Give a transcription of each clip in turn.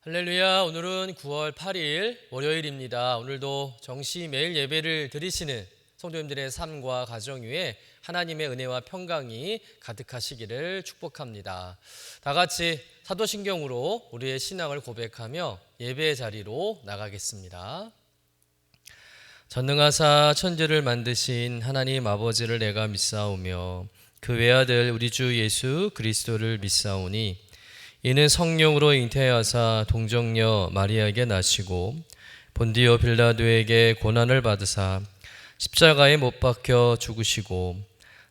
할렐루야. 오늘은 9월 8일 월요일입니다. 오늘도 정시 매일 예배를 드리시는 성도님들의 삶과 가정 위에 하나님의 은혜와 평강이 가득하시기를 축복합니다. 다 같이 사도신경으로 우리의 신앙을 고백하며 예배의 자리로 나가겠습니다. 전능하사 천지를 만드신 하나님 아버지를 내가 믿사오며 그 외아들 우리 주 예수 그리스도를 믿사오니 이는 성령으로 잉태하사 동정녀 마리아에게 나시고 본디오 빌라도에게 고난을 받으사 십자가에 못 박혀 죽으시고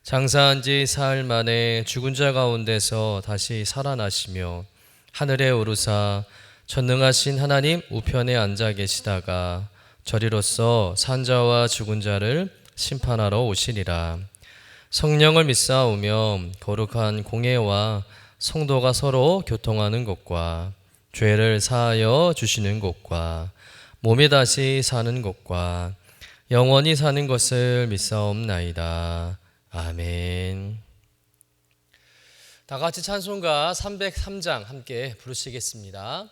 장사한 지 사흘 만에 죽은 자 가운데서 다시 살아나시며 하늘에 오르사 전능하신 하나님 우편에 앉아 계시다가 저리로서 산자와 죽은 자를 심판하러 오시리라. 성령을 믿사오며 거룩한 공예와 성도가 서로 교통하는 것과 죄를 사하여 주시는 것과 몸이 다시 사는 것과 영원히 사는 것을 믿사옵나이다. 아멘. 다 같이 찬송가 303장 함께 부르시겠습니다.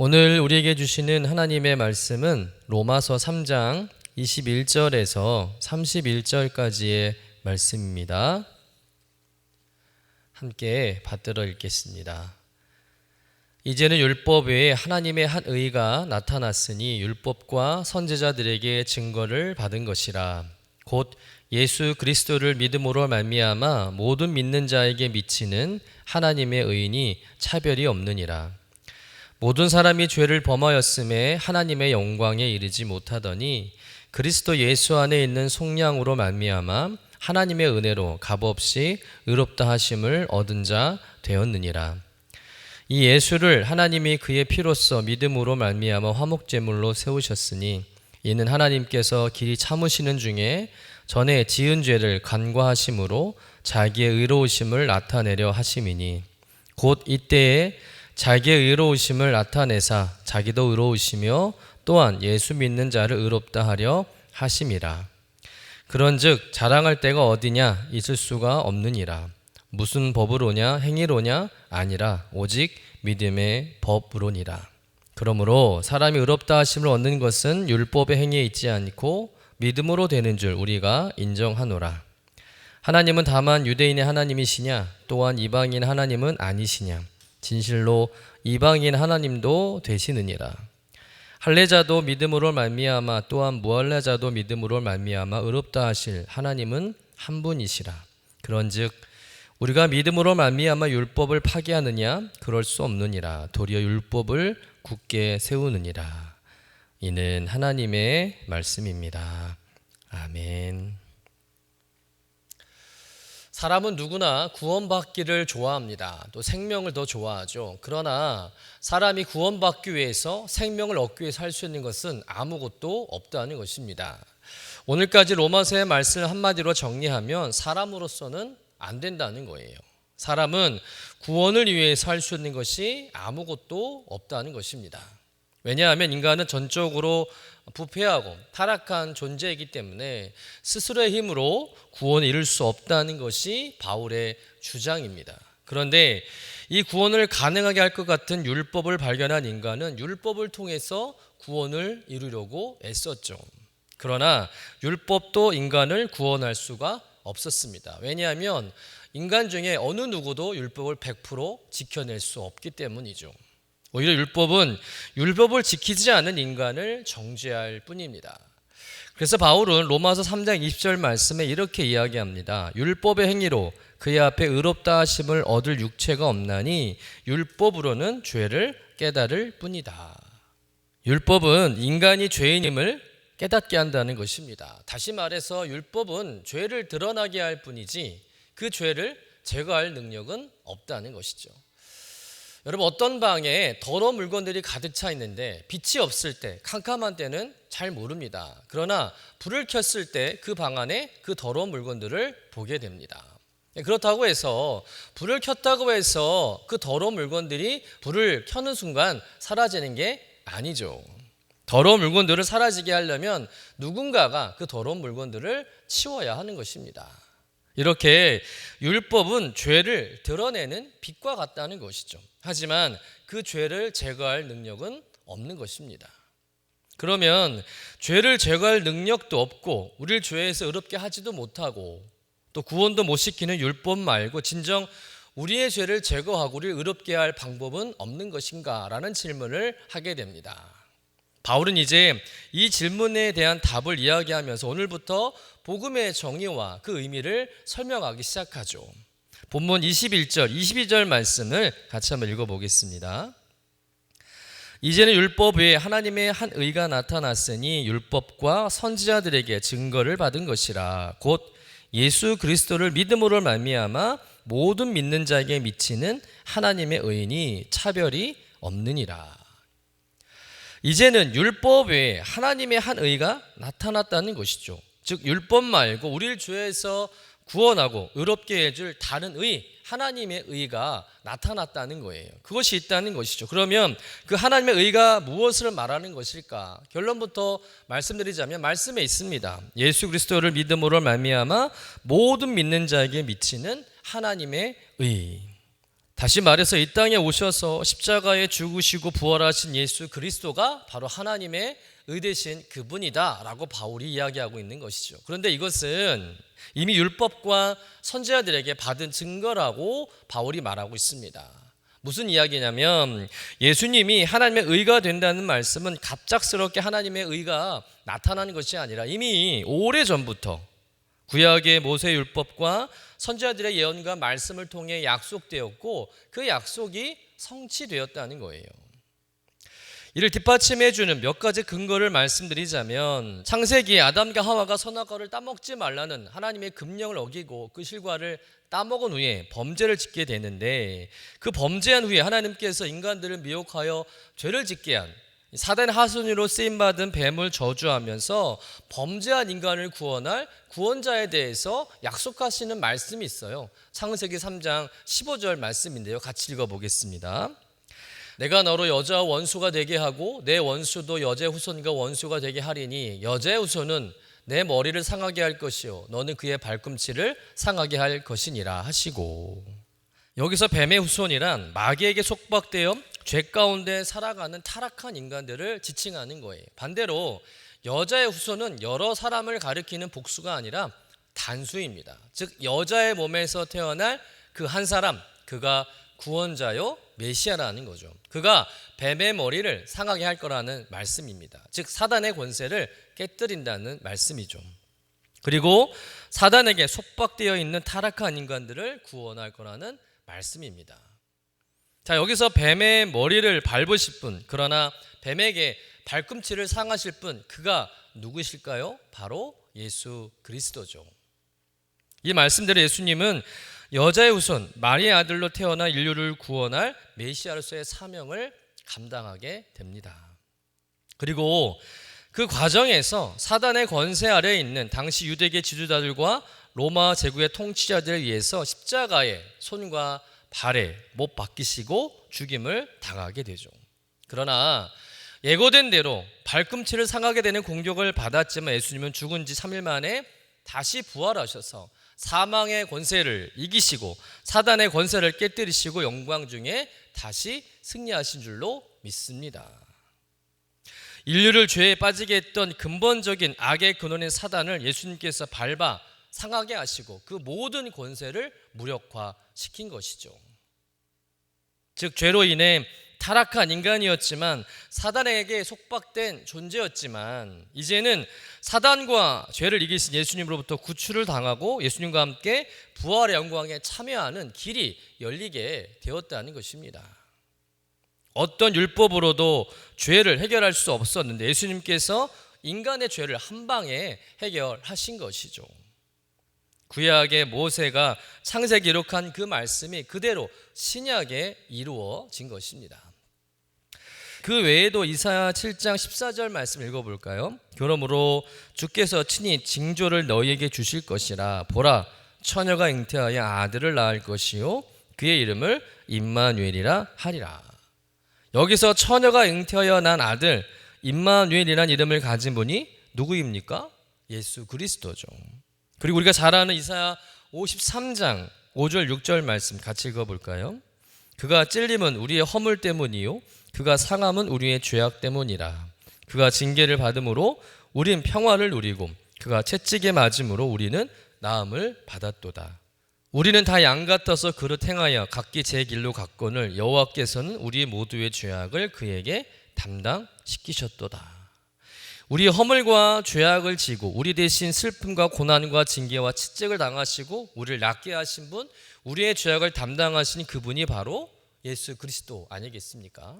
오늘 우리에게 주시는 하나님의 말씀은 로마서 3장 21절에서 31절까지의 말씀입니다. 함께 받들어 읽겠습니다. 이제는 율법 외에 하나님의 한 의가 나타났으니 율법과 선지자들에게 증거를 받은 것이라. 곧 예수 그리스도를 믿음으로 말미암아 모든 믿는 자에게 미치는 하나님의 의인이 차별이 없느니라. 모든 사람이 죄를 범하였음에 하나님의 영광에 이르지 못하더니 그리스도 예수 안에 있는 속량으로 말미암아 하나님의 은혜로 값없이 의롭다 하심을 얻은 자 되었느니라. 이 예수를 하나님이 그의 피로써 믿음으로 말미암아 화목제물로 세우셨으니 이는 하나님께서 길이 참으시는 중에 전에 지은 죄를 간과하심으로 자기의 의로우심을 나타내려 하심이니 곧 이때에 자기의 의로우심을 나타내사 자기도 의로우시며 또한 예수 믿는 자를 의롭다 하려 하심이라. 그런즉 자랑할 데가 어디냐 있을 수가 없느니라. 무슨 법으로냐 행위로냐 아니라 오직 믿음의 법으로니라. 그러므로 사람이 의롭다 하심을 얻는 것은 율법의 행위에 있지 않고 믿음으로 되는 줄 우리가 인정하노라. 하나님은 다만 유대인의 하나님이시냐 또한 이방인 하나님은 아니시냐. 진실로 이방인 하나님도 되시느니라. 할례자도 믿음으로 말미암아 또한 무할례자도 믿음으로 말미암아 의롭다 하실 하나님은 한 분이시라. 그런즉 우리가 믿음으로 말미암아 율법을 파기하느냐? 그럴 수 없느니라. 도리어 율법을 굳게 세우느니라. 이는 하나님의 말씀입니다. 아멘. 사람은 누구나 구원받기를 좋아합니다. 또 생명을 더 좋아하죠. 그러나 사람이 구원받기 위해서 생명을 얻기 위해서 할 수 있는 것은 아무것도 없다는 것입니다. 오늘까지 로마서의 말씀을 한마디로 정리하면 사람으로서는 안 된다는 거예요. 사람은 구원을 위해서 할 수 있는 것이 아무것도 없다는 것입니다. 왜냐하면 인간은 전적으로 부패하고 타락한 존재이기 때문에 스스로의 힘으로 구원을 이룰 수 없다는 것이 바울의 주장입니다. 그런데 이 구원을 가능하게 할 것 같은 율법을 발견한 인간은 율법을 통해서 구원을 이루려고 애썼죠. 그러나 율법도 인간을 구원할 수가 없었습니다. 왜냐하면 인간 중에 어느 누구도 율법을 100% 지켜낼 수 없기 때문이죠. 오히려 율법은 율법을 지키지 않은 인간을 정죄할 뿐입니다. 그래서 바울은 로마서 3장 20절 말씀에 이렇게 이야기합니다. 율법의 행위로 그의 앞에 의롭다 하심을 얻을 육체가 없나니 율법으로는 죄를 깨달을 뿐이다. 율법은 인간이 죄인임을 깨닫게 한다는 것입니다. 다시 말해서 율법은 죄를 드러나게 할 뿐이지 그 죄를 제거할 능력은 없다는 것이죠. 여러분, 어떤 방에 더러운 물건들이 가득 차 있는데 빛이 없을 때, 캄캄한 때는 잘 모릅니다. 그러나 불을 켰을 때 그 방 안에 그 더러운 물건들을 보게 됩니다. 그렇다고 해서 불을 켰다고 해서 그 더러운 물건들이 불을 켜는 순간 사라지는 게 아니죠. 더러운 물건들을 사라지게 하려면 누군가가 그 더러운 물건들을 치워야 하는 것입니다. 이렇게 율법은 죄를 드러내는 빛과 같다는 것이죠. 하지만 그 죄를 제거할 능력은 없는 것입니다. 그러면 죄를 제거할 능력도 없고 우리를 죄에서 의롭게 하지도 못하고 또 구원도 못 시키는 율법 말고 진정 우리의 죄를 제거하고 우리를 의롭게 할 방법은 없는 것인가? 라는 질문을 하게 됩니다. 바울은 이제 이 질문에 대한 답을 이야기하면서 오늘부터 복음의 정의와 그 의미를 설명하기 시작하죠. 본문 21절, 22절 말씀을 같이 한번 읽어보겠습니다. 이제는 율법 외에 하나님의 한 의가 나타났으니 율법과 선지자들에게 증거를 받은 것이라. 곧 예수 그리스도를 믿음으로 말미암아 모든 믿는 자에게 미치는 하나님의 의인이 차별이 없느니라. 이제는 율법 외에 하나님의 한 의가 나타났다는 것이죠. 즉 율법 말고 우리를 죄에서 구원하고 의롭게 해줄 다른 의, 하나님의 의가 나타났다는 거예요. 그것이 있다는 것이죠. 그러면 그 하나님의 의가 무엇을 말하는 것일까? 결론부터 말씀드리자면 말씀에 있습니다. 예수 그리스도를 믿음으로 말미암아 모든 믿는 자에게 미치는 하나님의 의. 다시 말해서 이 땅에 오셔서 십자가에 죽으시고 부활하신 예수 그리스도가 바로 하나님의 의 되신 그분이다 라고 바울이 이야기하고 있는 것이죠. 그런데 이것은 이미 율법과 선지자들에게 받은 증거라고 바울이 말하고 있습니다. 무슨 이야기냐면 예수님이 하나님의 의가 된다는 말씀은 갑작스럽게 하나님의 의가 나타나는 것이 아니라 이미 오래전부터 구약의 모세 율법과 선지자들의 예언과 말씀을 통해 약속되었고 그 약속이 성취되었다는 거예요. 이를 뒷받침해주는 몇 가지 근거를 말씀드리자면 창세기에 아담과 하와가 선악과를 따먹지 말라는 하나님의 금령을 어기고 그 실과를 따먹은 후에 범죄를 짓게 되는데 그 범죄한 후에 하나님께서 인간들을 미혹하여 죄를 짓게 한 사단의 하수인으로 쓰임받은 뱀을 저주하면서 범죄한 인간을 구원할 구원자에 대해서 약속하시는 말씀이 있어요. 창세기 3장 15절 말씀인데요. 같이 읽어보겠습니다. 내가 너로 여자와 원수가 되게 하고 내 원수도 여자의 후손과 원수가 되게 하리니 여자의 후손은 내 머리를 상하게 할 것이요 너는 그의 발꿈치를 상하게 할 것이니라 하시고, 여기서 뱀의 후손이란 마귀에게 속박되어 죄 가운데 살아가는 타락한 인간들을 지칭하는 거예요. 반대로 여자의 후손은 여러 사람을 가리키는 복수가 아니라 단수입니다. 즉 여자의 몸에서 태어날 그 한 사람, 그가 구원자요 메시아라는 거죠. 그가 뱀의 머리를 상하게 할 거라는 말씀입니다. 즉 사단의 권세를 깨뜨린다는 말씀이죠. 그리고 사단에게 속박되어 있는 타락한 인간들을 구원할 거라는 말씀입니다. 자, 여기서 뱀의 머리를 밟으실 분, 그러나 뱀에게 발꿈치를 상하실 분, 그가 누구실까요? 바로 예수 그리스도죠. 이 말씀대로 예수님은 여자의 후손 마리의 아들로 태어나 인류를 구원할 메시아로서의 사명을 감당하게 됩니다. 그리고 그 과정에서 사단의 권세 아래에 있는 당시 유대계 지도자들과 로마 제국의 통치자들을 위해서 십자가에 손과 발에 못 박히시고 죽임을 당하게 되죠. 그러나 예고된 대로 발꿈치를 상하게 되는 공격을 받았지만 예수님은 죽은 지 3일 만에 다시 부활하셔서 사망의 권세를 이기시고 사단의 권세를 깨뜨리시고 영광 중에 다시 승리하신 줄로 믿습니다. 인류를 죄에 빠지게 했던 근본적인 악의 근원인 사단을 예수님께서 밟아 상하게 하시고 그 모든 권세를 무력화시킨 것이죠. 즉 죄로 인해 타락한 인간이었지만 사단에게 속박된 존재였지만 이제는 사단과 죄를 이기신 예수님으로부터 구출을 당하고 예수님과 함께 부활의 영광에 참여하는 길이 열리게 되었다는 것입니다. 어떤 율법으로도 죄를 해결할 수 없었는데 예수님께서 인간의 죄를 한 방에 해결하신 것이죠. 구약의 모세가 창세기 기록한 그 말씀이 그대로 신약에 이루어진 것입니다. 그 외에도 이사야 7장 14절 말씀 읽어볼까요? 그러므로 주께서 친히 징조를 너희에게 주실 것이라. 보라, 처녀가 잉태하여 아들을 낳을 것이요 그의 이름을 임마누엘이라 하리라. 여기서 처녀가 잉태하여 난 아들 임마누엘이란 이름을 가진 분이 누구입니까? 예수 그리스도죠. 그리고 우리가 잘 아는 이사야 53장 5절 6절 말씀 같이 읽어볼까요? 그가 찔림은 우리의 허물 때문이요 그가 상함은 우리의 죄악 때문이라. 그가 징계를 받음으로 우린 평화를 누리고 그가 채찍에 맞음으로 우리는 나음을 받았도다. 우리는 다 양 같아서 그릇 행하여 각기 제 길로 갔거늘 여호와께서는 우리 모두의 죄악을 그에게 담당시키셨도다. 우리 허물과 죄악을 지고 우리 대신 슬픔과 고난과 징계와 채찍을 당하시고 우리를 낫게 하신 분, 우리의 죄악을 담당하신 그분이 바로 예수 그리스도 아니겠습니까?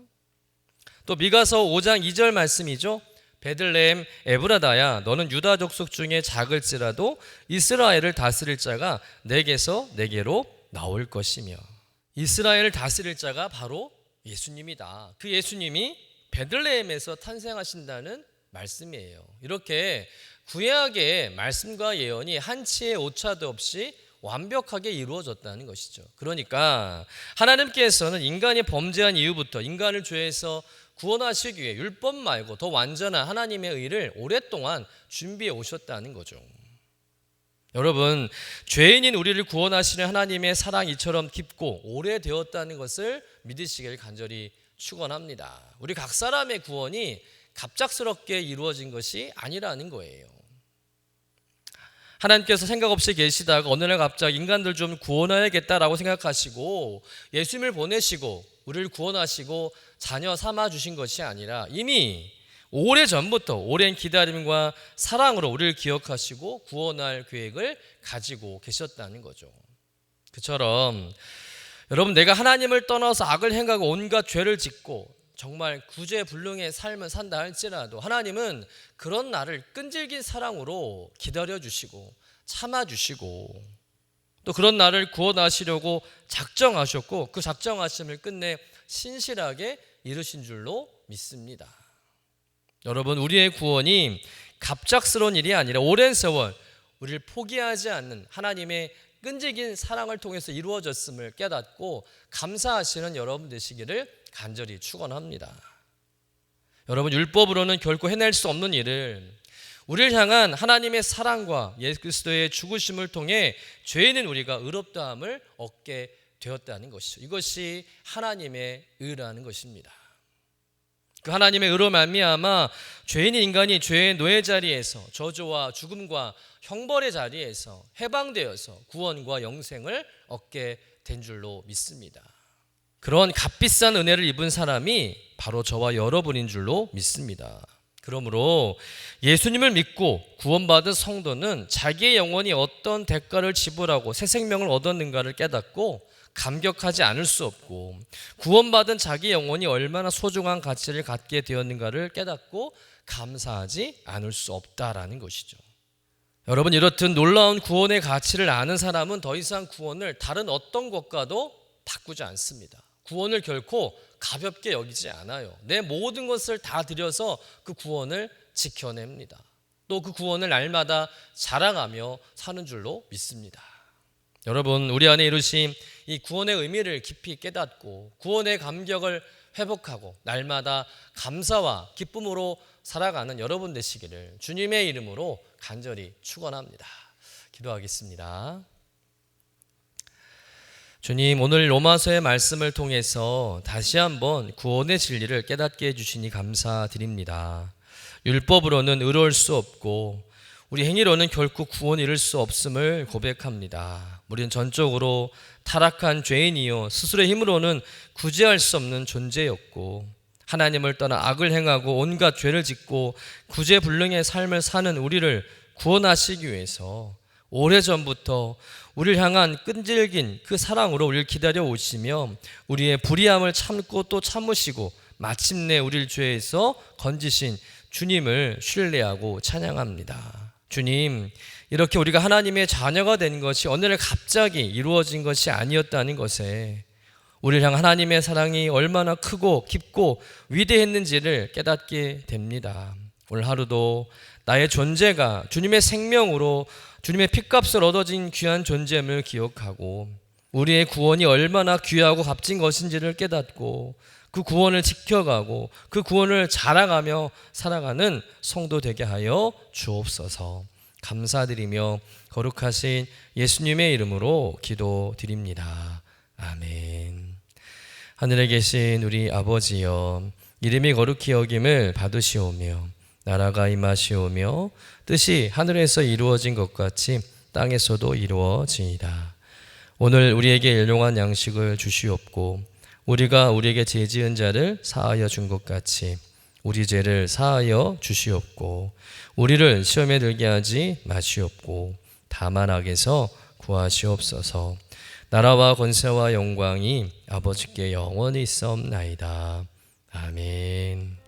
또 미가서 5장 2절 말씀이죠. 베들레헴 에브라다야 너는 유다 족속 중에 작을지라도 이스라엘을 다스릴 자가 내게서 내게로 나올 것이며. 이스라엘을 다스릴 자가 바로 예수님이다. 그 예수님이 베들레헴에서 탄생하신다는 말씀이에요. 이렇게 구약의 말씀과 예언이 한치의 오차도 없이 완벽하게 이루어졌다는 것이죠. 그러니까 하나님께서는 인간이 범죄한 이후부터 인간을 죄에서 구원하시기 위해 율법 말고 더 완전한 하나님의 의를 오랫동안 준비해 오셨다는 거죠. 여러분, 죄인인 우리를 구원하시는 하나님의 사랑이 이처럼 깊고 오래되었다는 것을 믿으시길 간절히 축원합니다. 우리 각 사람의 구원이 갑작스럽게 이루어진 것이 아니라는 거예요. 하나님께서 생각 없이 계시다가 어느 날 갑자기 인간들 좀 구원해야겠다라고 생각하시고 예수님을 보내시고 우리를 구원하시고 자녀 삼아 주신 것이 아니라 이미 오래전부터 오랜 기다림과 사랑으로 우리를 기억하시고 구원할 계획을 가지고 계셨다는 거죠. 그처럼 여러분, 내가 하나님을 떠나서 악을 행하고 온갖 죄를 짓고 정말 구제불능의 삶을 산다 할지라도 하나님은 그런 나를 끈질긴 사랑으로 기다려주시고 참아주시고 또 그런 나를 구원하시려고 작정하셨고 그 작정하심을 끝내 신실하게 이루신 줄로 믿습니다. 여러분, 우리의 구원이 갑작스러운 일이 아니라 오랜 세월 우리를 포기하지 않는 하나님의 끈질긴 사랑을 통해서 이루어졌음을 깨닫고 감사하시는 여러분 되시기를 간절히 축원합니다. 여러분, 율법으로는 결코 해낼 수 없는 일을 우리를 향한 하나님의 사랑과 예수 그리스도의 죽으심을 통해 죄인인 우리가 의롭다함을 얻게 되었다는 것이죠. 이것이 하나님의 의라는 것입니다. 그 하나님의 의로 말미암아 죄인 인간이 죄의 노예 자리에서 저주와 죽음과 형벌의 자리에서 해방되어서 구원과 영생을 얻게 된 줄로 믿습니다. 그런 값비싼 은혜를 입은 사람이 바로 저와 여러분인 줄로 믿습니다. 그러므로 예수님을 믿고 구원받은 성도는 자기의 영혼이 어떤 대가를 지불하고 새 생명을 얻었는가를 깨닫고 감격하지 않을 수 없고, 구원받은 자기 영혼이 얼마나 소중한 가치를 갖게 되었는가를 깨닫고 감사하지 않을 수 없다라는 것이죠. 여러분, 이렇듯 놀라운 구원의 가치를 아는 사람은 더 이상 구원을 다른 어떤 것과도 바꾸지 않습니다. 구원을 결코 가볍게 여기지 않아요. 내 모든 것을 다 들여서 그 구원을 지켜냅니다. 또 그 구원을 날마다 자랑하며 사는 줄로 믿습니다. 여러분, 우리 안에 이루신 이 구원의 의미를 깊이 깨닫고 구원의 감격을 회복하고 날마다 감사와 기쁨으로 살아가는 여러분 되시기를 주님의 이름으로 간절히 축원합니다. 기도하겠습니다. 주님, 오늘 로마서의 말씀을 통해서 다시 한번 구원의 진리를 깨닫게 해주시니 감사드립니다. 율법으로는 의로울 수 없고 우리 행위로는 결코 구원 이룰 수 없음을 고백합니다. 우리는 전적으로 타락한 죄인이요 스스로의 힘으로는 구제할 수 없는 존재였고, 하나님을 떠나 악을 행하고 온갖 죄를 짓고 구제불능의 삶을 사는 우리를 구원하시기 위해서 오래전부터 우리를 향한 끈질긴 그 사랑으로 우리를 기다려 오시며 우리의 불의함을 참고 또 참으시고 마침내 우리를 죄에서 건지신 주님을 신뢰하고 찬양합니다. 주님, 이렇게 우리가 하나님의 자녀가 된 것이 어느 날 갑자기 이루어진 것이 아니었다는 것에 우리를 향한 하나님의 사랑이 얼마나 크고 깊고 위대했는지를 깨닫게 됩니다. 오늘 하루도 나의 존재가 주님의 생명으로 주님의 핏값을 얻어진 귀한 존재임을 기억하고 우리의 구원이 얼마나 귀하고 값진 것인지를 깨닫고 그 구원을 지켜가고 그 구원을 자랑하며 살아가는 성도 되게 하여 주옵소서. 감사드리며 거룩하신 예수님의 이름으로 기도드립니다. 아멘. 하늘에 계신 우리 아버지여, 이름이 거룩히 여김을 받으시오며 나라가 임하시오며 뜻이 하늘에서 이루어진 것 같이 땅에서도 이루어지이다. 오늘 우리에게 일용할 양식을 주시옵고 우리가 우리에게 죄 지은 자를 사하여 준 것 같이 우리 죄를 사하여 주시옵고 우리를 시험에 들게 하지 마시옵고 다만 악에서 구하시옵소서. 나라와 권세와 영광이 아버지께 영원히 있사옵나이다. 아멘.